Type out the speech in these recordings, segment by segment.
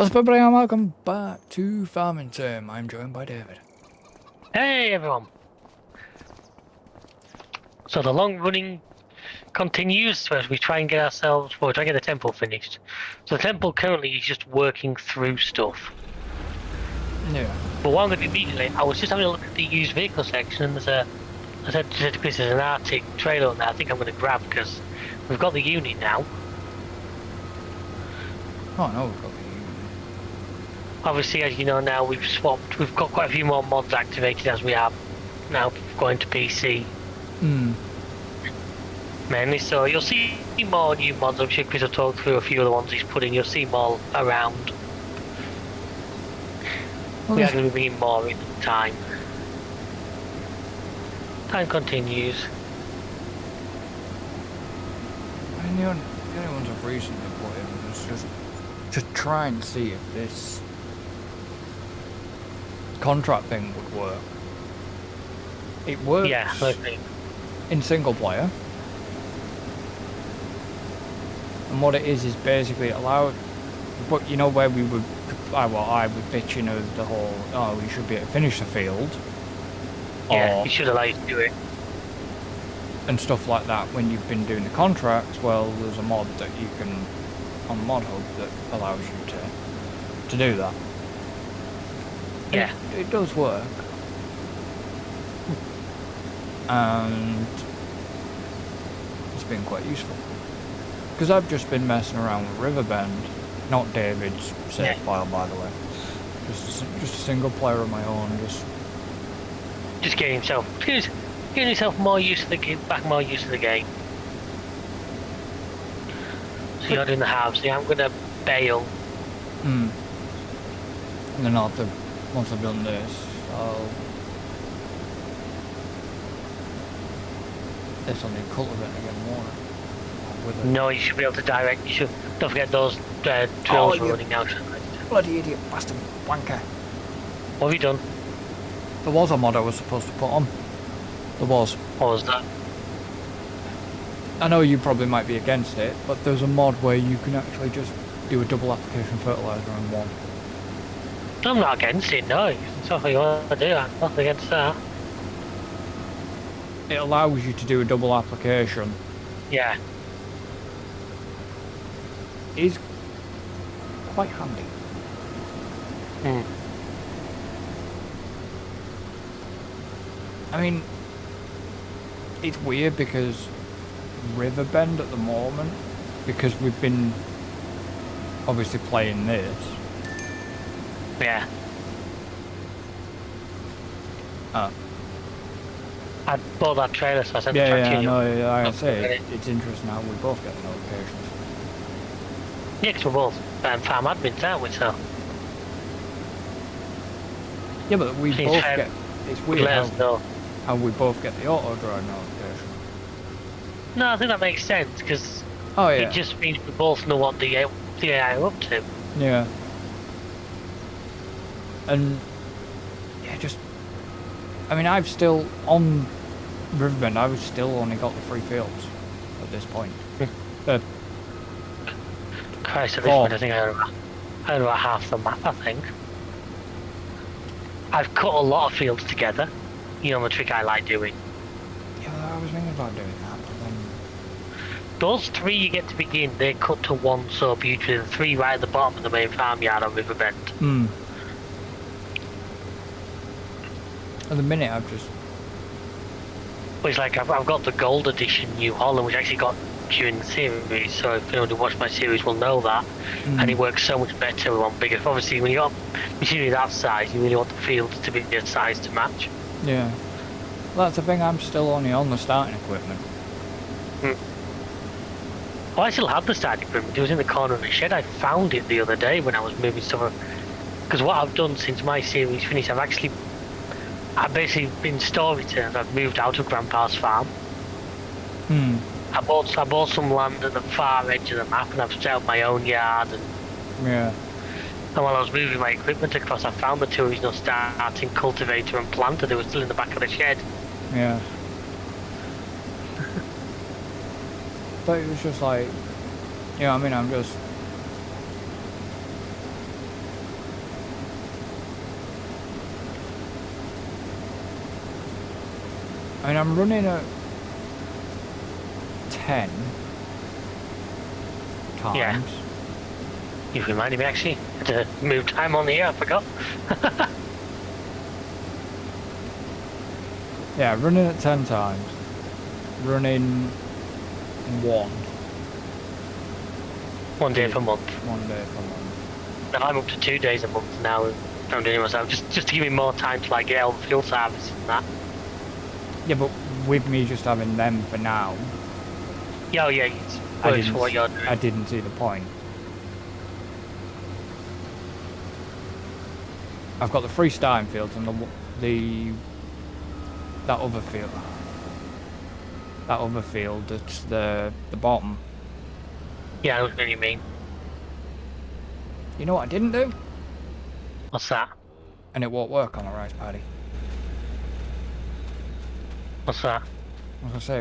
What's up, everybody, and welcome back to Farming Sim. I'm joined by David. Hey everyone! So the long running continues as we try and get ourselves, well, we try and get the temple finished. So the temple currently is just working through stuff. Yeah. But what I'm going to do immediately, I was just having a look at the used vehicle section, and I said to Chris, there's an Arctic trailer on there I think I'm going to grab because we've got the unit now. Oh no, we've got the Obviously, as you know now, we've got quite a few more mods activated as we are now going to PC. Mainly, so you'll see more new mods. I'm sure Chris will talk through a few of the ones he's put in. You'll see more around. Well, We are going to be bringing more in time. Time continues. I mean, the only ones I've recently put in was just to try and see if this contract thing would work. It works in single player. And what it is basically allowed, but you know where we would, I was bitching of the whole, oh, we should be able to finish the field. Yeah, you should allow you to do it. And stuff like that when you've been doing the contracts. Well, there's a mod that you can, on Mod Hub, that allows you to do that. Yeah. It does work. And it's been quite useful. Because I've just been messing around with Riverbend, not David's save file, by the way. Just a single player of my own, just getting himself more used to the game, more used to the game. So you're doing the halves. So I'm gonna bail. And then once I've done this, this will need cultivating again more. No, you should be able to direct. You should. Don't forget those drills are running now. Bloody idiot, bastard, wanker. What have you done? There was a mod I was supposed to put on. There was. What was that? I know you probably might be against it, but there's a mod where you can actually just do a double application fertilizer in one. I'm not against it, no. It's not what you want to do. I'm not against that. It allows you to do a double application. Yeah. Is quite handy. I mean, it's weird because Riverbend at the moment, because we've been obviously playing this. Yeah. I bought that trailer, so I said I say it's interesting how we both get the notifications. Yeah, because we're both farm admins, aren't we? So. Yeah, but we both get. It's weird how we both get the auto drive notification. No, I think that makes sense because it just means we both know what the AI are up to. Yeah. And I mean, I've still on Riverbend. I've still only got the 3 fields at this point. Christ, at this point, I think I own about half the map. I think I've cut a lot of fields together. You know the trick I like doing. Yeah, I was thinking about doing that, but then those 3 you get to begin, they cut to 1 so beautifully. The 3 right at the bottom of the main farmyard on Riverbend. At the minute, I've just. Well, it's like I've got the gold edition New Holland, which I actually got during the series. So if anyone who watched my series will know that, and it works so much better on bigger. Obviously, when you got machinery that size, you really want the fields to be the size to match. Yeah, well, that's the thing. I'm still only on the starting equipment. Oh, I still have the starting equipment. It was in the corner of the shed. I found it the other day when I was moving stuff. Because what I've done since my series finished, I've basically been store returned. I've moved out of Grandpa's farm. I bought some land at the far edge of the map, and I've set up my own yard. And while I was moving my equipment across, I found the 2 original starting cultivator and planter. They were still in the back of the shed. Yeah. But it was just like, I mean, I'm just I mean, I'm running at 10 times. Yeah. You've reminded me actually to move time on here, I forgot. Yeah, running at 10 times. Running 1. 1 day per month. 1 day per month. Now I'm up to 2 days a month now. I'm doing it myself just to give me more time to like get all the fuel service and that. Yeah, but with me just having them for now, Yeah, oh yeah, it works for what you're doing. I didn't see the point. I've got the 3 starting fields and that other field. That other field that's the bottom. Yeah, I know what you mean. You know what I didn't do? What's that? And it won't work on a rice paddy. What's that? I was gonna say,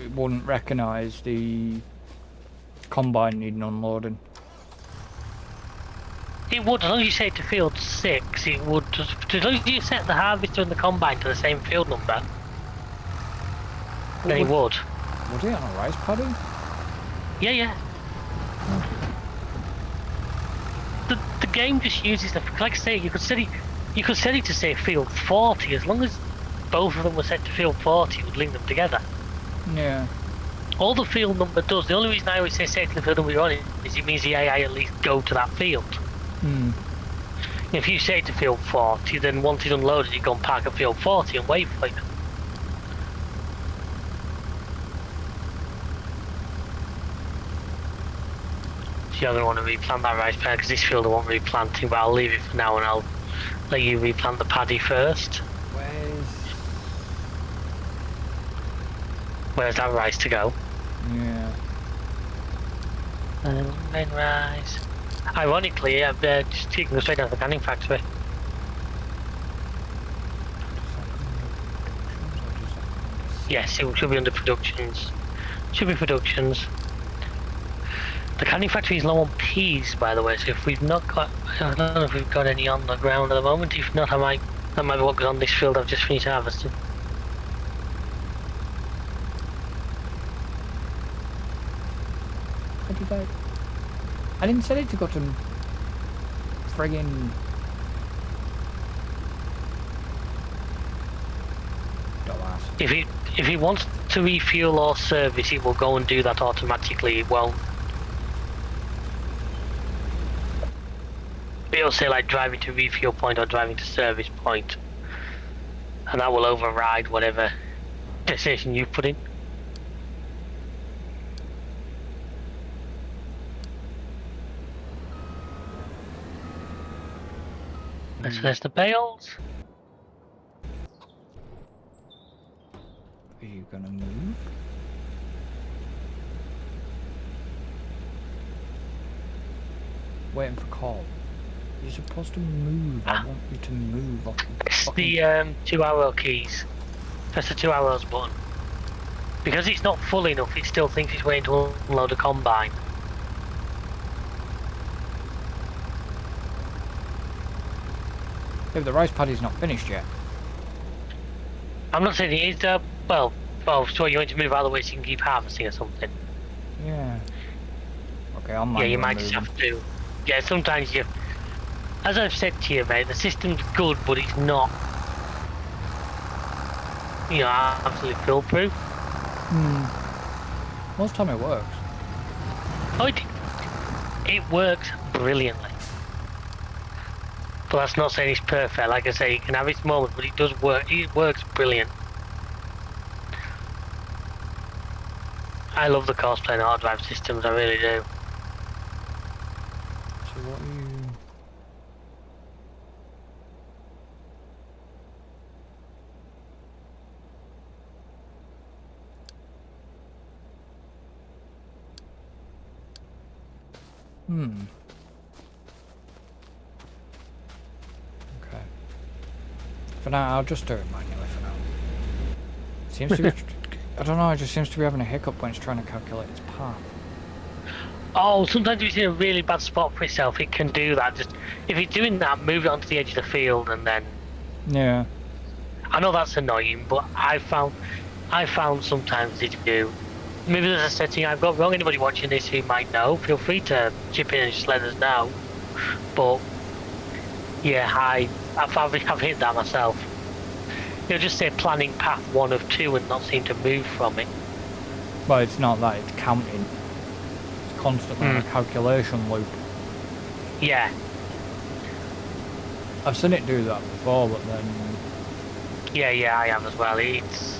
it wouldn't recognise the combine needing unloading. It would, as long as you set it to field 6, it would just, as long as you set the harvester and the combine to the same field number, then it would. Would it on a rice paddy? Yeah, yeah. The game just uses the, like I say, you could set it to say field 40, as long as both of them were set to field 40, it would link them together. Yeah. All the field number does, the only reason I always say set to the field number you're on it is it means the AI at least go to that field. Hmm. If you set it to field 40, then once it's unloaded, you go and park at field 40 and wait for it. So you're going to want to replant that rice paddy, because this field I want replanting, but I'll leave it for now and I'll let you replant the paddy first. Where's that rice to go? Yeah. Then rice. Ironically, I've just taken them straight down to the canning factory. Yes, it should be under productions. Should be productions. The canning factory is low on peas, by the way, so if we've not got, I don't know if we've got any on the ground at the moment. If not, that might be what goes on this field I've just finished harvesting. How did I didn't set it to go to friggin' dumbass. If it wants to refuel or service, it will go and do that automatically. It won't. It'll say like driving to refuel point or driving to service point, and that will override whatever destination you put in. So there's the bales. Are you gonna move? Waiting for call. You're supposed to move. I want you to move. It's the 2 arrow keys. Press the 2 arrows button. Because it's not full enough, it still thinks it's waiting to unload a combine. Yeah, the rice paddy's not finished yet. I'm not saying it is, well, so you want to move out of the way so you can keep harvesting or something. Yeah. Okay, I'm Yeah, you might just have to. Yeah, sometimes you. As I've said to you, mate, the system's good, but it's not, you know, absolutely foolproof. Most time it works. Oh, it works brilliantly. But that's not saying it's perfect. Like I say, it can have its moments, but it does work. It works brilliant. I love the cosplay and hard drive systems, I really do. So what are you... Okay. For now, I'll just do it manually for now. Seems to be... I don't know, it just seems to be having a hiccup when it's trying to calculate its path. Oh, sometimes if it's in a really bad spot for itself, it can do that. Just if it's doing that, move it onto the edge of the field and then... Yeah. I know that's annoying, but I found sometimes they do. Maybe there's a setting I've got wrong. Anybody watching this who might know, feel free to chip in and just let us know. But yeah, I've hit that myself. It'll just say planning path 1 of 2 and not seem to move from it. But it's not that, it's counting. It's constantly in a calculation loop. Yeah. I've seen it do that before, but then... Yeah, I have as well. It's...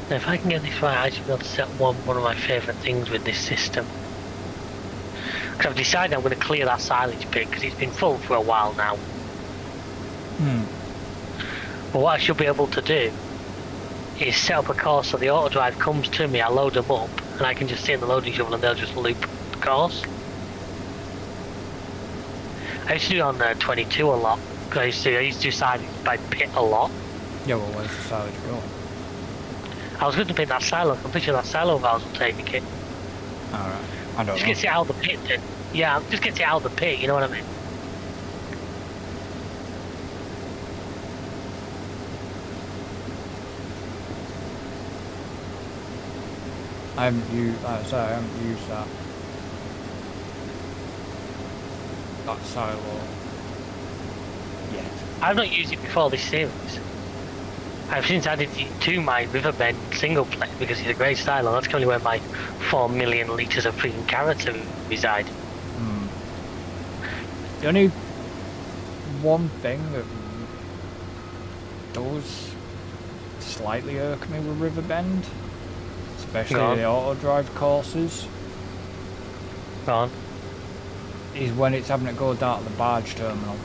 Now, if I can get this right, I should be able to set one of my favourite things with this system. Because I've decided I'm going to clear that silage pit, because it's been full for a while now. But what I should be able to do is set up a course so the auto drive comes to me, I load them up, and I can just sit in the loading shovel and they'll just loop the course. I used to do it on 22 a lot, because I used to do silage by pit a lot. Yeah, well, where's the silage going? I was going to pit that silo. I'm pretty sure that silo valves will take it. Alright, I don't know. Just gets it out of the pit then. Yeah, just gets it out of the pit, you know what I mean? I haven't used that silo yet. I've not used it before this series. I've since added it to my Riverbend single player because it's a great silo. That's currently where my 4 million litres of freaking carrots reside. The only one thing that does slightly irk me with Riverbend, especially the auto drive courses, Go on. is when it's having to go down to the barge terminal.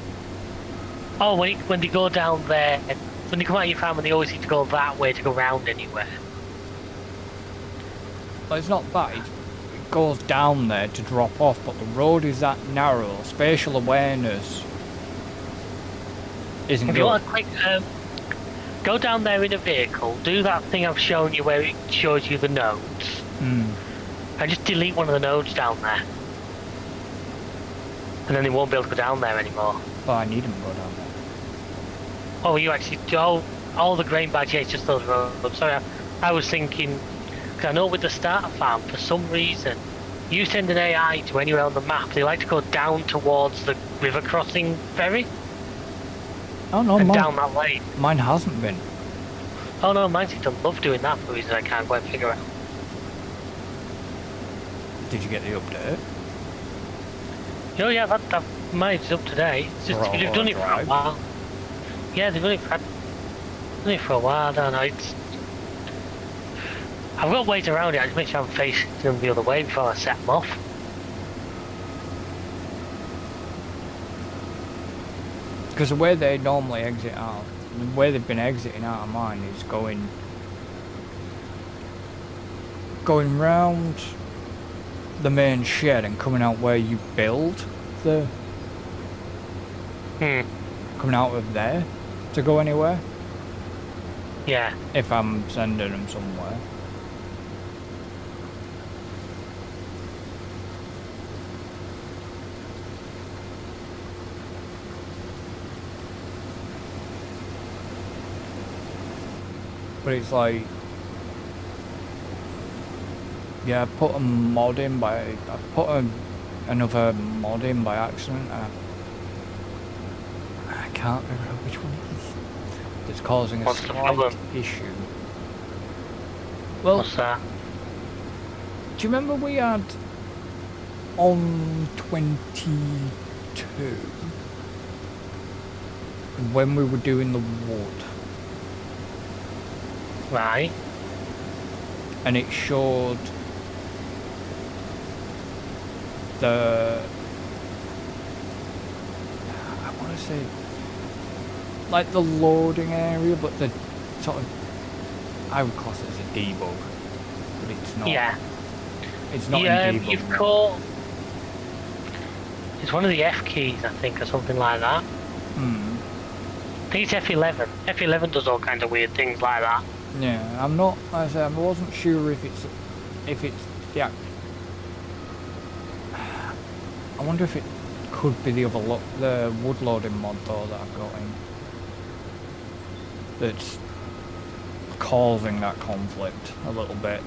Oh, when they go down there, when they come out of your farm and they always need to go that way to go round anywhere. Well, it's not that, it goes down there to drop off, but the road is that narrow, spatial awareness isn't If good. you want a quick, go down there in a vehicle, do that thing I've shown you where it shows you the nodes, and just delete one of the nodes down there. And then they won't be able to go down there anymore. But I need them to go down there. Oh, you actually do all the grain badge, yeah, it's just those roads. Sorry, I was thinking, because I know with the starter farm, for some reason, you send an AI to anywhere on the map, they like to go down towards the river crossing ferry. Oh no, and down that lane. Mine hasn't been. Oh no, mine seems to love doing that for reasons I can't quite figure out. Did you get the update? Oh yeah, that mine's up to date. It's just they've done it for a while. Yeah, they've done it for a while. I don't know. I've got ways around it. I just make sure I'm facing them the other way before I set them off. Because the way they normally exit out, the way they've been exiting out of mine is going round the main shed and coming out where you build the... Coming out of there to go anywhere. Yeah. If I'm sending them somewhere. But it's like, yeah, I put a mod in I put another mod in by accident. I can't remember which one it is. It's causing a slight issue. Well, what's that? Do you remember we had on 22 when we were doing the wood? Right. And it showed the, I want to say, like the loading area, but the sort of, I would class it as a debug, but it's not. Yeah. It's not Yeah, in debug. you've caught. It's one of the F keys, I think, or something like that. I think it's F11. F11 does all kinds of weird things like that. Yeah, I'm not. Like I said, I wasn't sure if it's the. I wonder if it could be the wood loading mod though that I've got in. That's causing that conflict a little bit.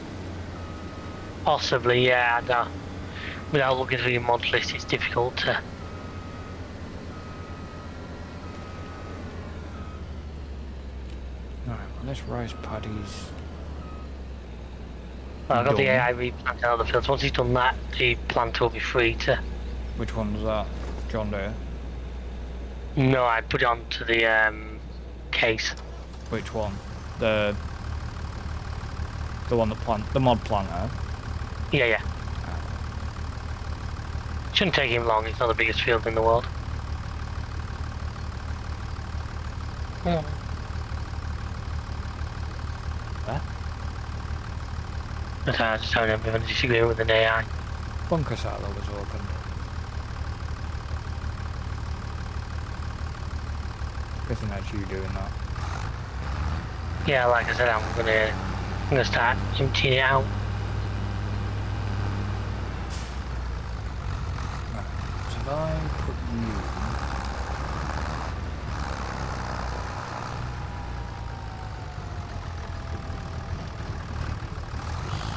Possibly, yeah. Without looking through your mod list, it's difficult to. Alright, well, this rice paddy's. Well, I've got the done. AI replant in other fields. Once he's done that, the plant will be free to. Which one's that? John Deere? No, I put it onto the case. Which one? The one that the mod planter? Yeah. Shouldn't take him long. It's not the biggest field in the world. Huh? But I just don't have a disagreement with an AI. Bunker silo was open. Guessing that's you doing that. Yeah, like I said, I'm gonna start emptying it out. So if I put you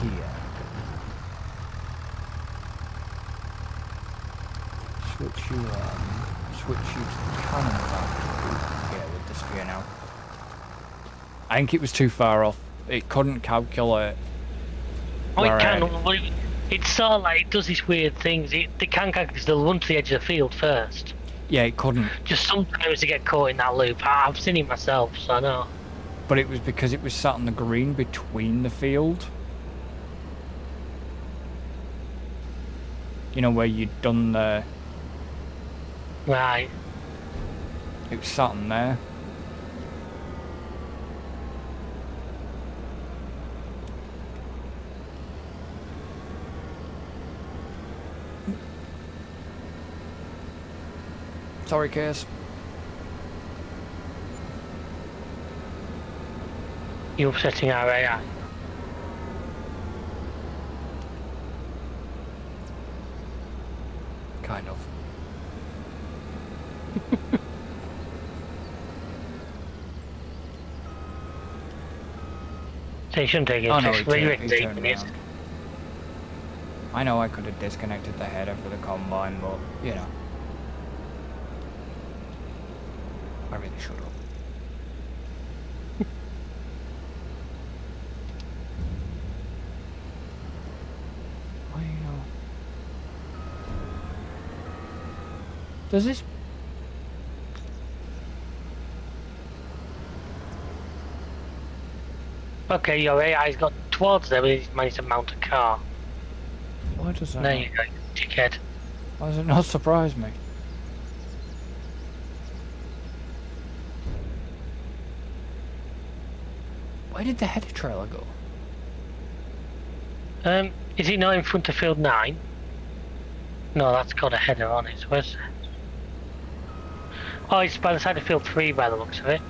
here, switch you to the cannon factory. Yeah, with the spear now. I think it was too far off. It couldn't calculate. Oh, where it I had can. Well, it's sort of like it does these weird things. They can because they'll run to the edge of the field first. Yeah, it couldn't. Just sometimes they get caught in that loop. I've seen it myself, so I know. But it was because it was sat on the green between the field. You know, where you'd done the... Right. It was sat on there. Sorry, Case. You're upsetting our AI. Kind of. So you shouldn't take it. Oh no, Well, you reckon he 8 turned minutes? around. I know I could have disconnected the header for the combine, but, you know. I really should have. Why, you know... Does this... Okay, your AI's got towards there, but he's managed to mount a car. Why does that There not... you go, dickhead. Why does it not surprise me? Where did the header trailer go? Is it not in front of field 9? No, that's got a header on it. Where's that? Oh, it's by the side of field 3 by the looks of it.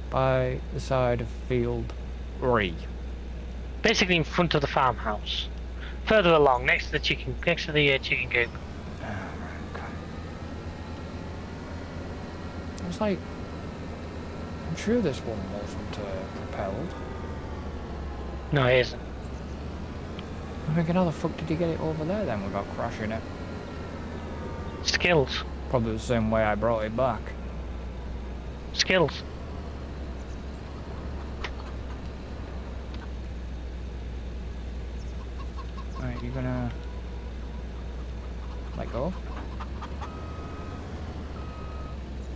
By the side of field 3. Basically in front of the farmhouse. Further along, next to the chicken coop. Okay. I was like, I'm sure this one wasn't propelled. No, it isn't. I'm thinking, how the fuck did you get it over there then without crashing it? Skills. Probably the same way I brought it back. Skills. Right, you gonna let go?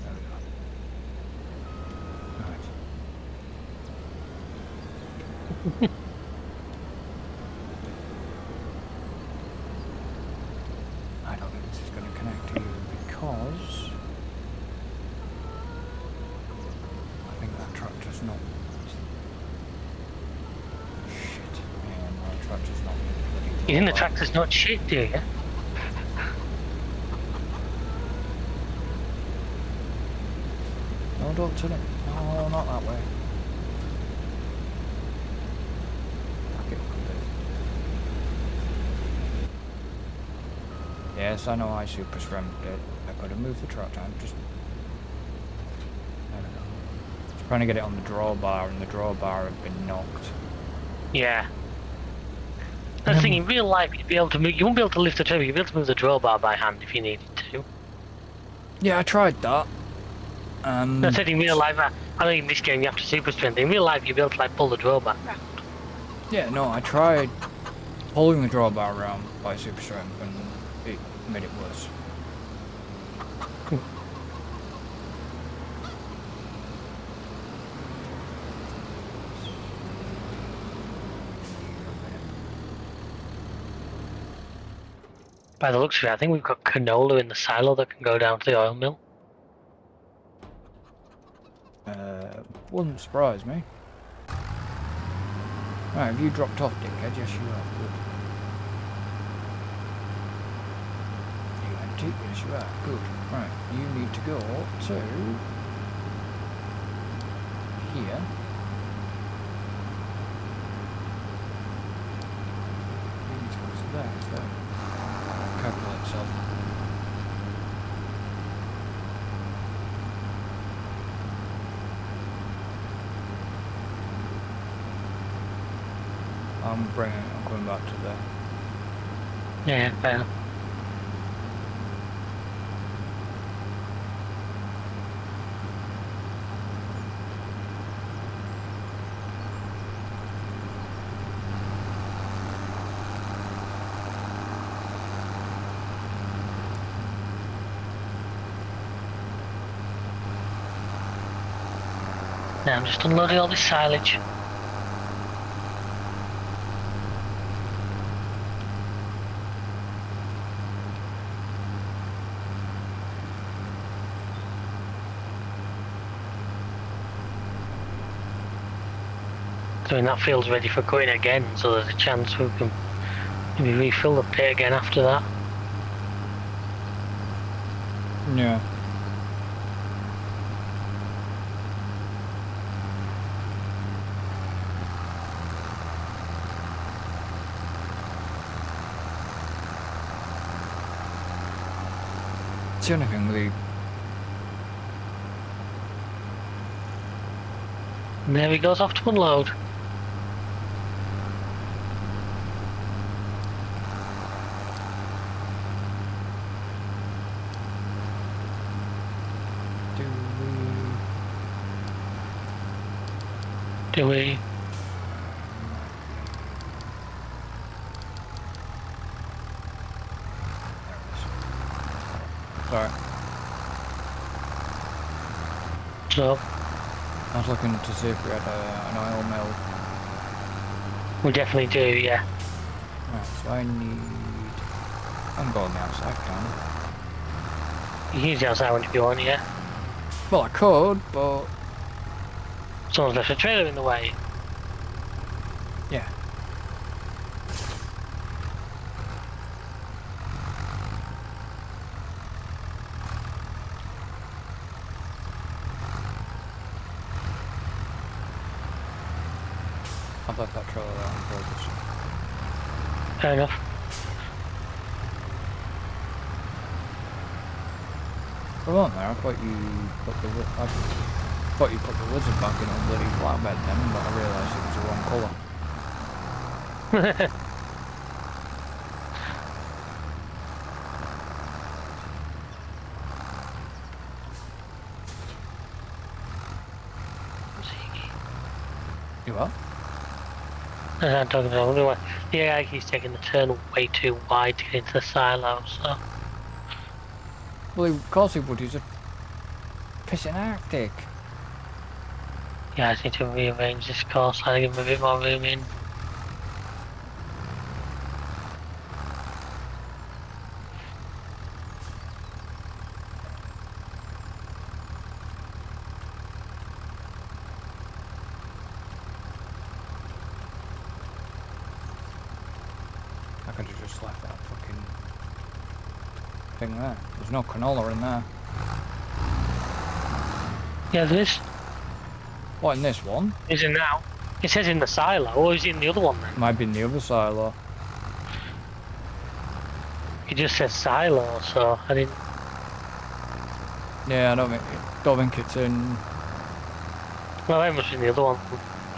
There we go. Right. I don't think this is gonna connect to you because I think that tractor's not. Shit, man, that tractor's not. You think the tractor's not shit, do you? No, don't turn it. No, not that way. Yes, I know I super strengthed it. I could have moved the tractor. I'm just... There we go. Just trying to get it on the drawbar, and the drawbar had been knocked. Yeah. That's the thing, in real life, you'd be able to move, you won't be able to lift the trailer, you'd be able to move the drawbar by hand if you needed to. Yeah, I tried that. That's it, in real life, I know in this game you have to super strength. In real life, you'd be able to like pull the drawbar round. Yeah, no, I tried pulling the drawbar around by super strength, and it made it worse. By the looks of it, I think we've got canola in the silo that can go down to the oil mill. Wouldn't surprise me. Right, have you dropped off, dickhead? Yes, you have. Good. You empty? Yes, you are. Good. Right, you need to go to here. You need to go to there. So calculate itself. I'm going back to there. Yeah, fair. Now I'm just unloading all this silage. I mean, that field's ready for cutting again, so there's a chance we can maybe refill the pit again after that. Yeah. It's the only thing with the... And there he goes off to unload. Do we? Sorry. So, I was looking to see if we had an oil mill. we definitely do, yeah. Right, so I need... I'm going outside, can't I? You can use the outside one if you want, yeah. Well, I could, but... Someone's left a trailer in the way. Yeah. I've left that trailer there on purpose. Fair enough. Come on there, I thought you put the lizard back in a bloody flatbed then, but I realised it was the wrong colour. You what? I'm talking about the AI keeps taking the turn way too wide to get into the silo, so... Well, of course he would, he's a pissing Arctic. Yeah, I just need to rearrange this course, I give him a bit more room in. I could have just left that fucking thing there. There's no canola in there. Yeah, there is. What, in this one? Is it now? It says in the silo, or is it in the other one then? Might be in the other silo. It just says silo, so I didn't. Yeah, I don't think it's in. Well, that must be the other one.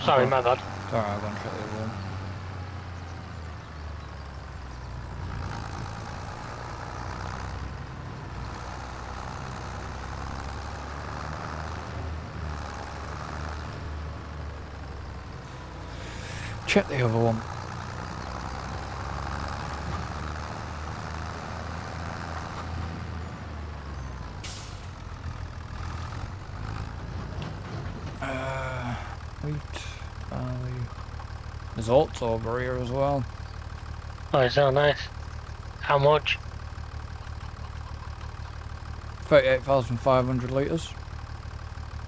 Sorry, my bad. It's alright, I'll go and check the other one. Check the other one. Wheat Valley. There's oats over here as well. Oh, is that nice? How much? 38,500 litres.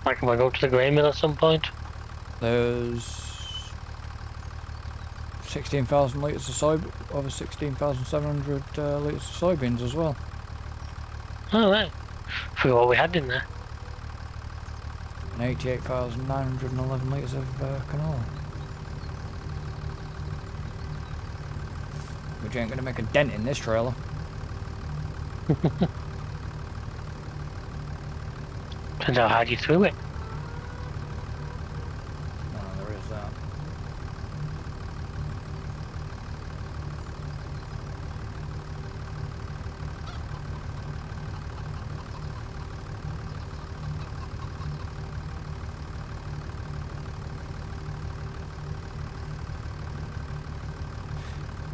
Like, if I go to the grain mill at some point? There's 16,000 litres of soy, over 16,700 litres of soybeans as well. Oh, right. Forgot what we had in there. And 88,911 litres of canola. Which ain't going to make a dent in this trailer. Depends how hard you threw it. Oh, there is that.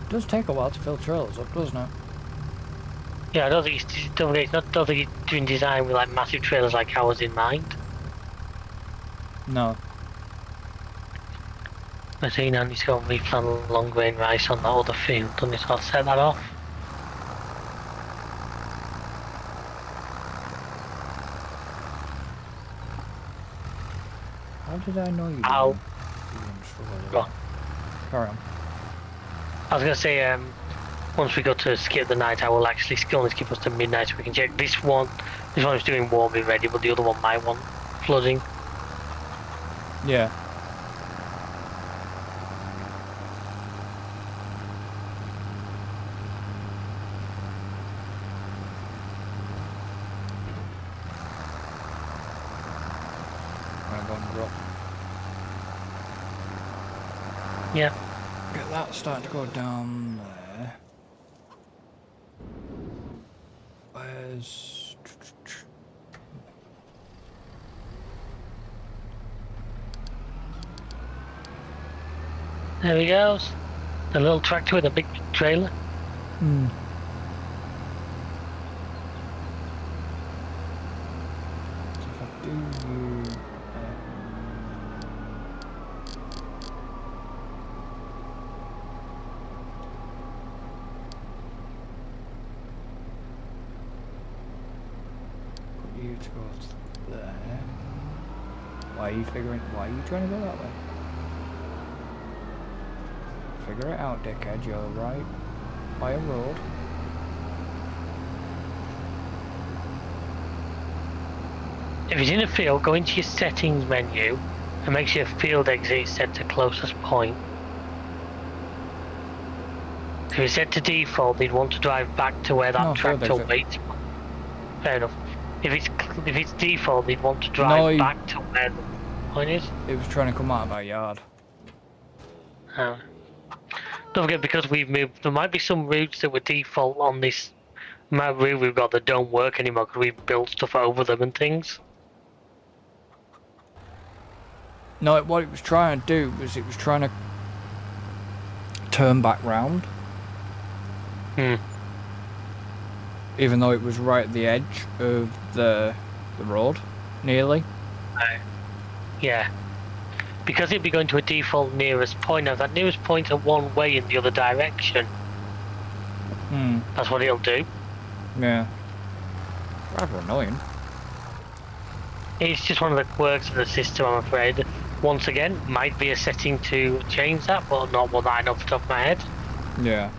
It does take a while to fill trailers up, doesn't it? Yeah, I don't think he's doing design with like massive trailers like ours in mind. No. I see now he's got to replant long grain rice on that other field, and he's got to set that off. How did I know you? Ow. Didn't? Go on. Carry on. I was gonna say, once we go to skip the night, I will actually only skip us to midnight so we can check this one. This one is doing warming ready, but the other one might want flooding. Yeah. I'm going to drop. Yeah. Get that starting to go down there. Where's... There he goes. The little tractor with a big trailer. Hmm. So if I do you... put you to go to there. Why are you trying to go that way? Figure it out, dickhead. You're right by a road. If he's in a field, go into your settings menu and make sure field exit is set to closest point. If it's set to default, they'd want to drive back to where that tractor waits. Fair enough. If it's default, they'd want to drive back to where the point is. It was trying to come out of our yard. Don't forget, because we've moved, there might be some routes that were default on this map route we've got that don't work anymore because we've built stuff over them and things. No, what it was trying to do was it was trying to turn back round. Even though it was right at the edge of the road, nearly. Yeah. Because it'd be going to a default nearest point. Now, that nearest point are one way in the other direction. That's what it'll do. Yeah. Rather annoying. It's just one of the quirks of the system, I'm afraid. Once again, might be a setting to change that, but not one that I know off the top of my head. Yeah.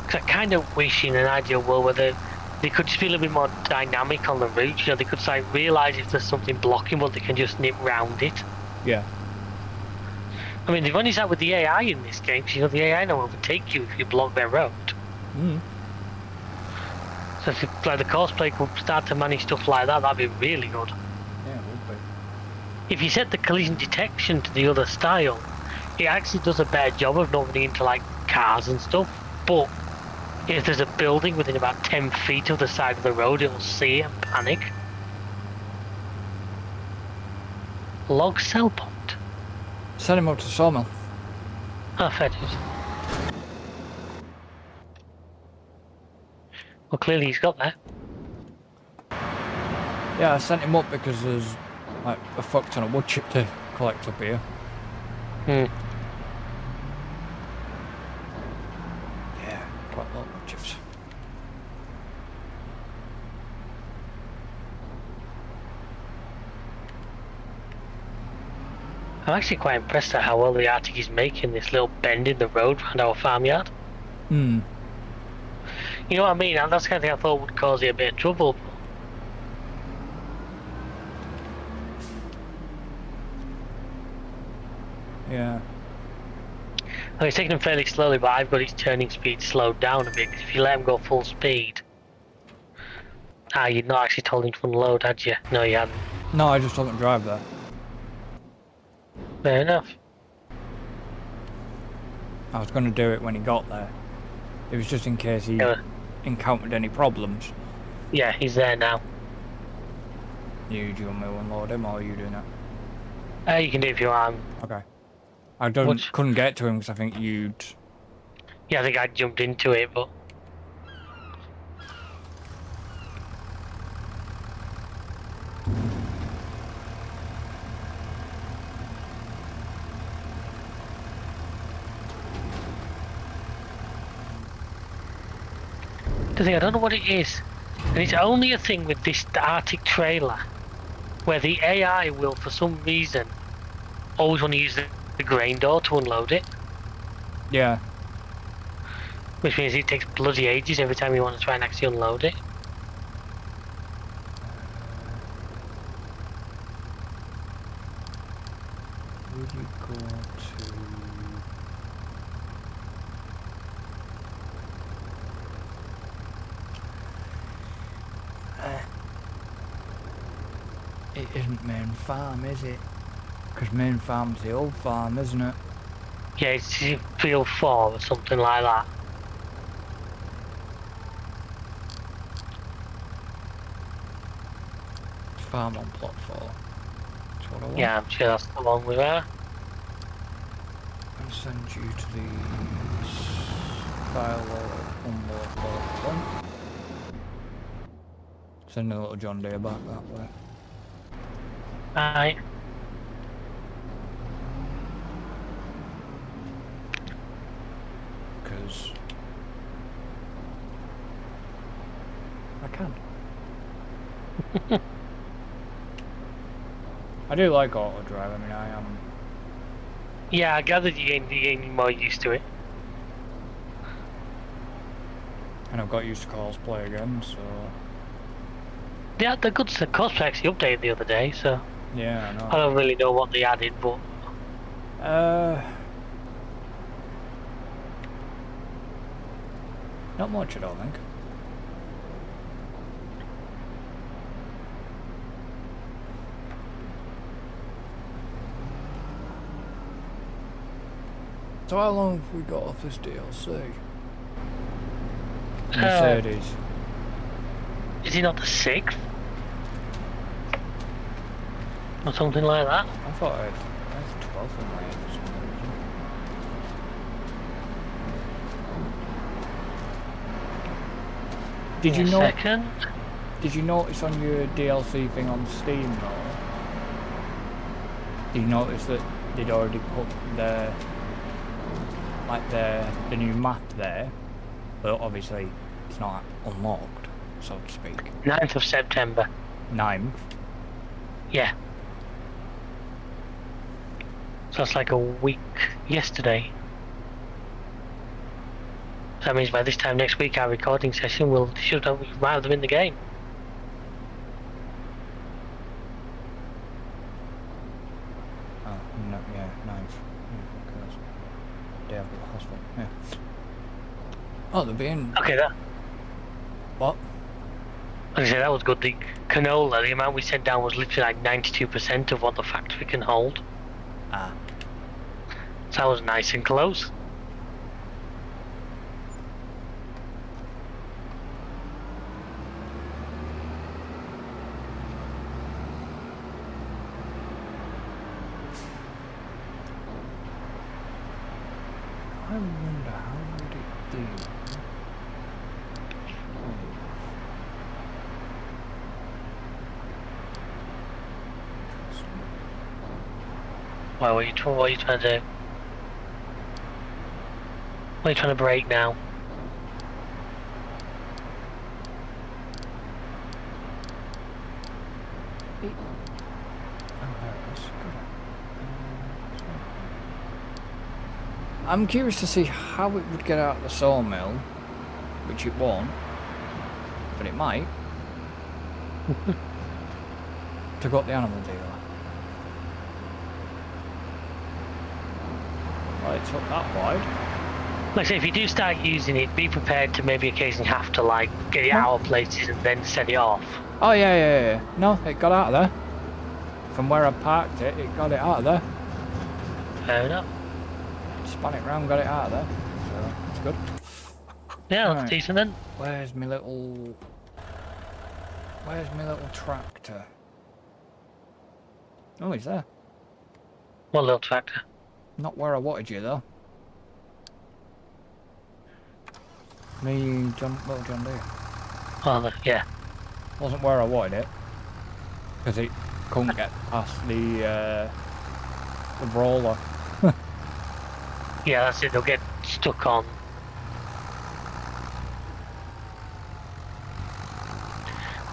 Because I kind of wish in an ideal world where they could just be a little bit more dynamic on the route. You know, they could realise if there's something blocking, but they can just nip round it. Yeah. I mean, they've only sat with the AI in this game, because you know the AI will overtake you if you block their road. Mm. So if like the cosplay could start to manage stuff like that, that'd be really good. Yeah, it would be. If you set the collision detection to the other style, it actually does a better job of not running into like cars and stuff. But if there's a building within about 10 feet of the side of the road, it'll see it and panic. Log sell point. Send him up to Sawmill. Ah, fair dues. Well, clearly he's got that. Yeah, I sent him up because there's like a fuck ton of wood chip to collect up here. Hmm. Yeah, quite a lot of wood chips. I'm actually quite impressed at how well the Arctic is making this little bend in the road around our farmyard. Hmm. You know what I mean? And that's the kind of thing I thought would cause you a bit of trouble. Yeah. But it's taking him fairly slowly, but I've got his turning speed slowed down a bit. Because if you let him go full speed, you'd not actually told him to unload, had you? No, you hadn't. No, I just told him to drive there. Fair enough. I was going to do it when he got there. It was just in case he encountered any problems. Yeah, he's there now. Do you want me to unload him, or are you doing that? You can do it if you want. Okay. I couldn't get to him because I think you'd... Yeah, I think I jumped into it, but... The thing, I don't know what it is. And it's only a thing with this Arctic trailer, where the AI will, for some reason, always want to use the grain door to unload it. Yeah. Which means it takes bloody ages every time you want to try and actually unload it. Would you go to... It isn't main farm, is it? Because main farm's the old farm, isn't it? Yeah, it's field 4 or something like that. Farm on plot 4. That's what I want. Yeah, I'm sure that's the one with her. I'll send you to the silo unload plot 1. Send a little John Deere back that way. Right. Because I can. I do like auto drive. I mean, I am. Yeah, I gathered you're getting more used to it. And I've got used to cosplay again, so. Yeah, the good cosplay actually updated the other day, so Yeah, I know. I don't really know what they added, but not much, I don't think. So how long have we got off this DLC? Mercedes. is he not the 6th? Or something like that? I thought I had 12 in my head for some reason. Did you know? Second? Did you notice on your DLC thing on Steam though? Did you notice that they'd already put the new map there, but obviously it's not unlocked, so to speak. 9th of September. 9th. Yeah. So that's like a week yesterday. So that means by this time next week our recording session should have them in the game. Oh, no, yeah, 9th. Yeah. Day I've got the hospital. Yeah. Oh, they're being Okay, that. what? Like I said, that was good. The canola, the amount we sent down was literally like 92% of what the factory can hold. Ah. So that was nice and close. I wonder how would it do? Why, what are you trying to do? What are you trying to break now? I'm curious to see how it would get out of the sawmill, which it won't, but it might, to go to the animal dealer. Well, it's up that wide. Like I say, if you do start using it, be prepared to maybe occasionally have to like get it out of places and then set it off. Oh yeah. No, it got out of there. From where I parked it, it got it out of there. Fair enough. Spun it round, got it out of there. So, it's good. Yeah, that's Right. decent then. Where's my little tractor? Oh, he's there. One little tractor. Not where I wanted you though. Me, little John Deere. Oh, yeah. Wasn't where I wanted it. Because it couldn't get past the roller. Yeah, that's it. They'll get stuck on.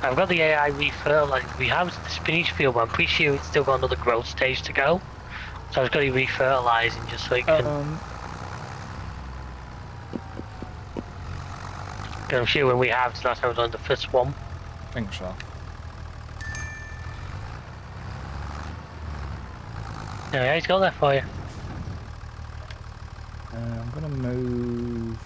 I've got the AI refertilizer. We have the spinach field, but I'm pretty sure it's still got another growth stage to go. So I've got to refertilizing just so it can. I'm sure when we have, so last time I was on the first one. I think so. Yeah, he's got that for you. I'm gonna move.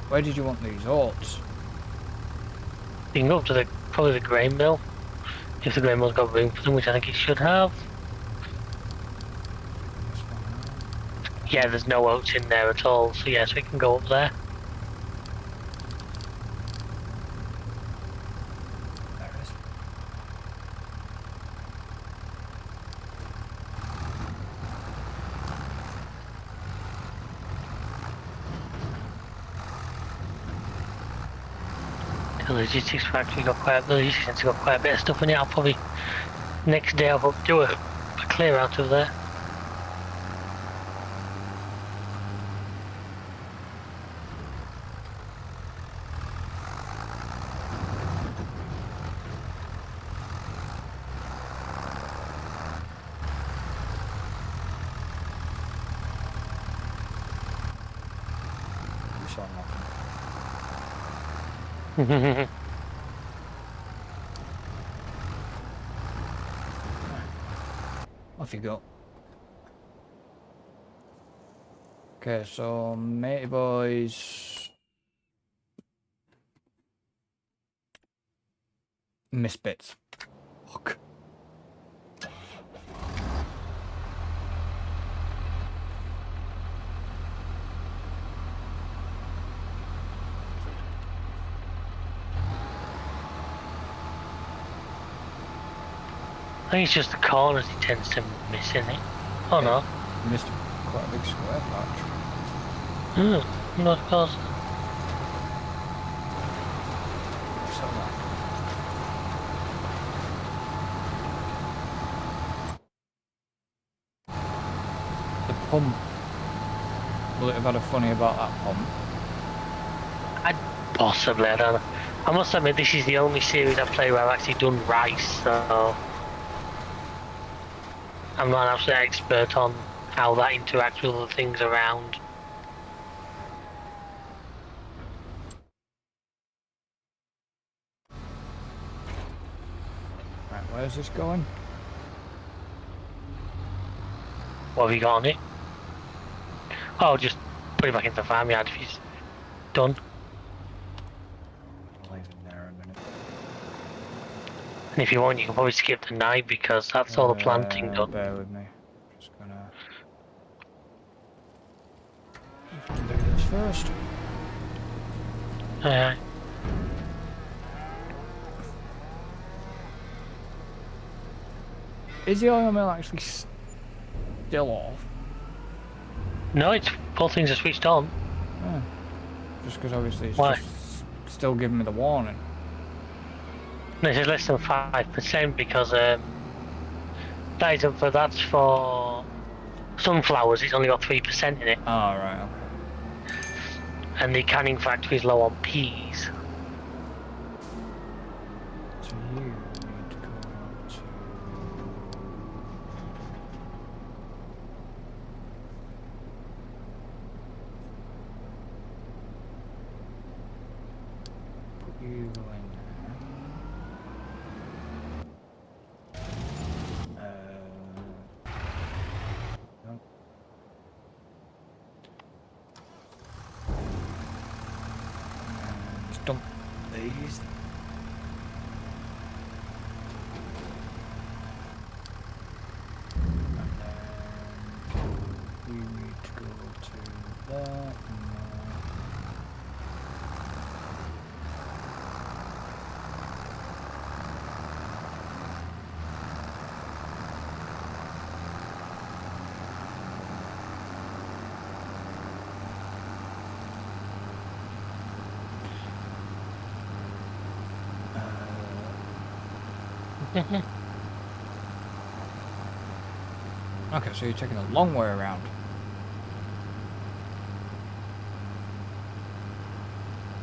Where did you want these oats? You can go up to probably the grain mill. If the grain mill's got room for them, which I think it should have. Yeah, there's no oats in there at all, so yes, we can go up there. There it is. The logistics factory got the logistics centre got quite a bit of stuff in it. I'll probably next day I'll do a clear out of there. You saw nothing. Off you go. Okay, so matey boys. Misbits. Fuck. I think it's just the corners he tends to miss in it. Oh no. Missed quite a big square patch. Not of course. So that. The pump. Will it have had a funny about that pump? Possibly, I don't know. I must admit, this is the only series I play where I've actually done rice, so I'm not an absolute expert on how that interacts with other things around. Where's this going? What have you got on it? Oh, just put it back into the farmyard if he's done. I'll leave him there a minute. And if you want, you can probably skip the night because that's all the planting done. Bear with me. Just gonna do this first. Is the oil mill actually still off? No, it's both things are switched on. Oh. Just because obviously it's Why? just still giving me the warning. This is less than 5% because that's for sunflowers. It's only got 3% in it, Oh, right, okay. and the canning factory is low on peas. So you need to go to... Put you in there. No. And dump these. We need to go to there and there. Okay, so you're taking a long way around.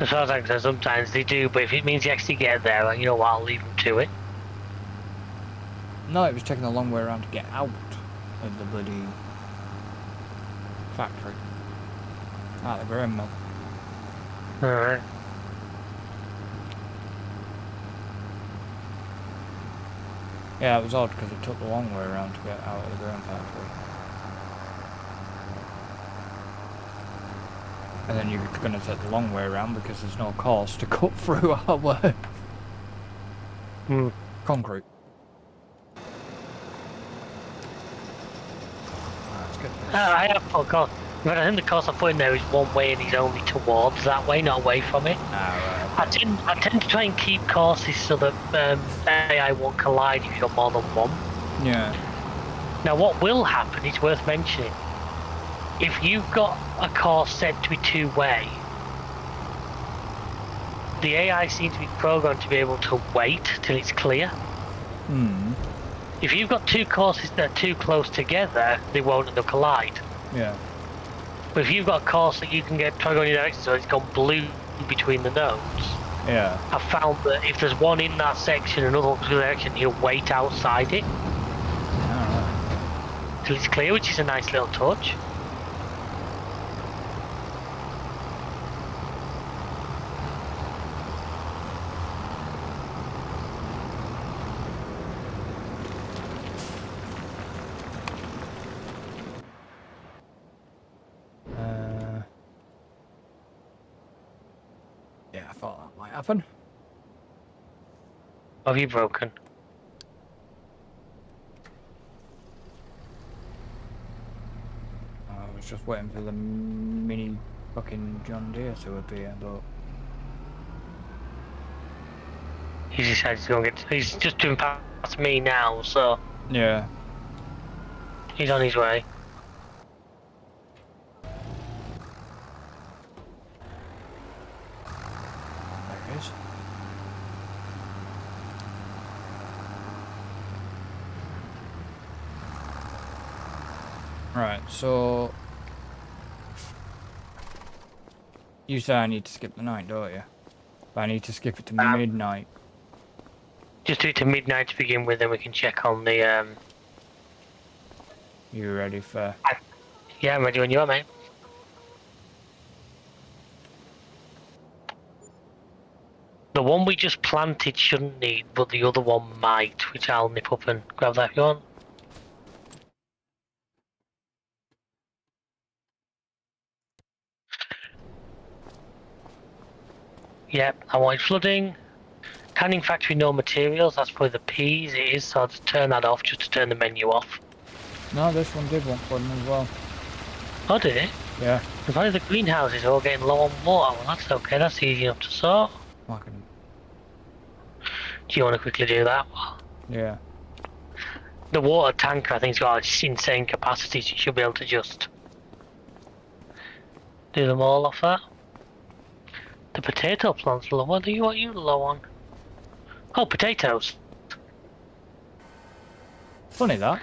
As far as I can tell, sometimes they do, but if it means you actually get there, you know what, I'll leave them to it. No, it was taking a long way around to get out of the bloody factory. Out of the grain mill. Alright. Yeah, it was odd because it took the long way around to get out of the grain factory. And then you're going to take the long way around because there's no course to cut through our concrete. Let's get this. I have forgot. But I think the course I put in there is one way and he's only towards that way, not away from it. Right. I tend to try and keep courses so that AI won't collide if you've got more than one. Yeah. Now what will happen, it's worth mentioning, if you've got a course set to be two-way, the AI seems to be programmed to be able to wait till it's clear. If you've got two courses that are too close together, they won't collide. Yeah. But if you've got a course that you can try going in your direction so it's gone blue between the nodes, Yeah. I've found that if there's one in that section and another one in the direction, he'll wait outside it Alright. till it's clear, which is a nice little touch. Yeah, I thought that might happen. Have you broken? I was just waiting for the mini fucking John Deere to appear, but... He's decided to go and get... He's just doing past me now, so... Yeah. He's on his way. There it is. Right, so... You say I need to skip the night, don't you? But I need to skip it to midnight. Just do it to midnight to begin with, then we can check on the... You ready for... Yeah, I'm ready when you are, mate. The one we just planted shouldn't need, but the other one might, which I'll nip up and grab that if you want. Yep, I want flooding. Canning factory, no materials. That's for the peas. It is, so I'll just turn that off just to turn the menu off. No, this one did want flooding as well. Oh, did it? Yeah. As long as the greenhouses are all getting low on water, well, that's okay. That's easy enough to sort. Fucking. Do you want to quickly do that? Yeah. The water tanker, I think, has got insane capacity, so you should be able to just do them all off that. The potato plant's low. What are you low on? Oh, potatoes. Funny that.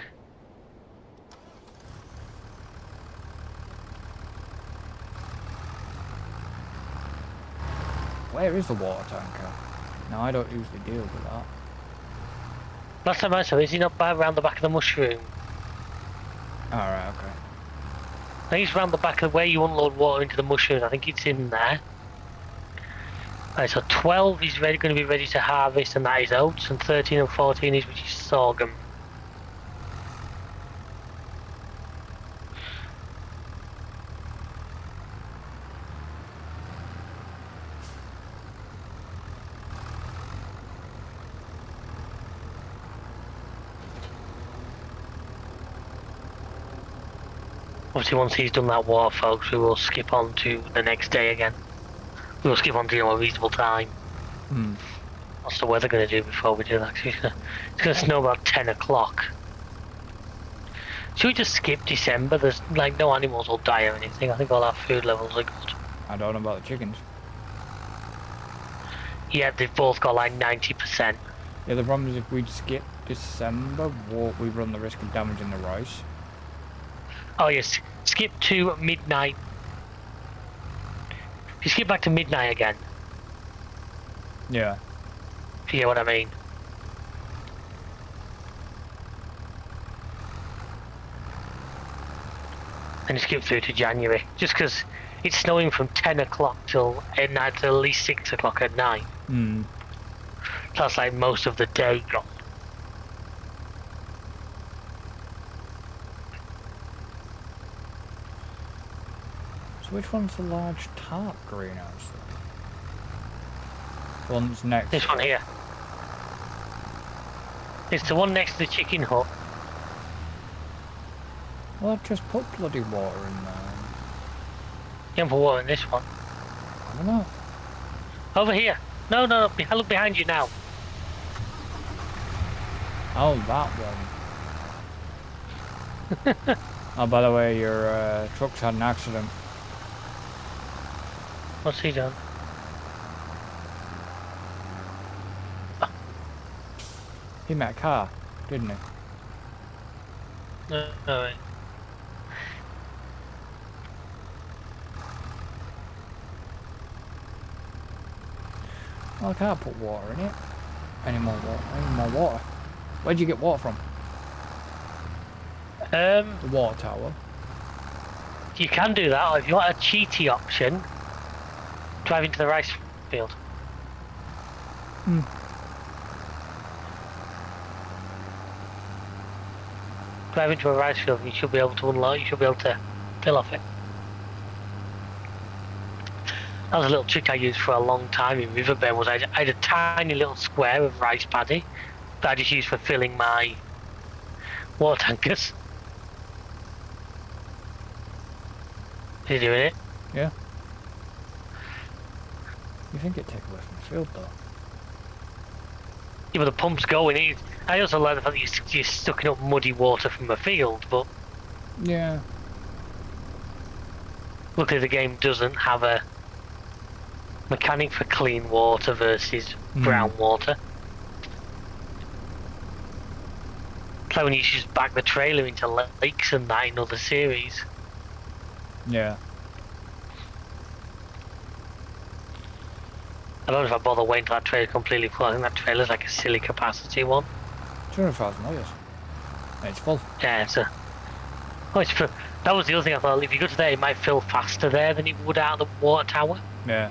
Where is the water tanker? No, I don't usually deal with that. Last time I saw, is he not by around the back of the mushroom? Alright, okay. I think it's around the back of where you unload water into the mushrooms. I think it's in there. Right, so 12 is going to be ready to harvest, and that is oats, and 13 and 14 is which is sorghum. Obviously, once he's done that water, folks, we will skip on to the next day again. We will skip on to a reasonable time. What's the weather going to do before we do that? It's going to snow about 10 o'clock. Should we just skip December? There's like no animals will die or anything. I think all our food levels are good. I don't know about the chickens. Yeah, they've both got like 90%. Yeah, the problem is if we skip December, we run the risk of damaging the rice. Oh yes, skip to midnight. If you skip back to midnight again. Yeah. If you get what I mean. And skip through to January. Just because it's snowing from 10 o'clock till at night till at least 6 o'clock at night. That's like most of the day gone. So which one's the large tarp greenhouse? The one's next. This one here. It's the one next to the chicken hut. Well, I've just put bloody water in there. You haven't put water in this one. I don't know. Over here. No, look behind you now. Oh, that one. Oh, by the way, your truck's had an accident. What's he done? He met a car, didn't he? Alright. Well, I can't put water in it. Any more water. Where'd you get water from? The water tower. You can do that, or if you want a cheaty option, drive into the rice field. Drive into a rice field and you should be able to unload, you should be able to fill off it. That was a little trick I used for a long time in Riverbend. Was I had a tiny little square of rice paddy that I just used for filling my water tankers. Is he doing it? Yeah. You think it'd take away from the field though? Yeah, but the pump's going. I also like the fact that you're sucking up muddy water from a field, but Yeah. luckily the game doesn't have a mechanic for clean water versus brown water. It's like when you just back the trailer into lakes and that in other series. Yeah. I don't know if I bother waiting till that trailer completely full. I think that trailer's like a silly capacity one. 200,000 litres. And it's full. Yeah, it's a... Oh, it's for... That was the other thing I thought. If you go to there, it might fill faster there than it would out of the water tower. Yeah.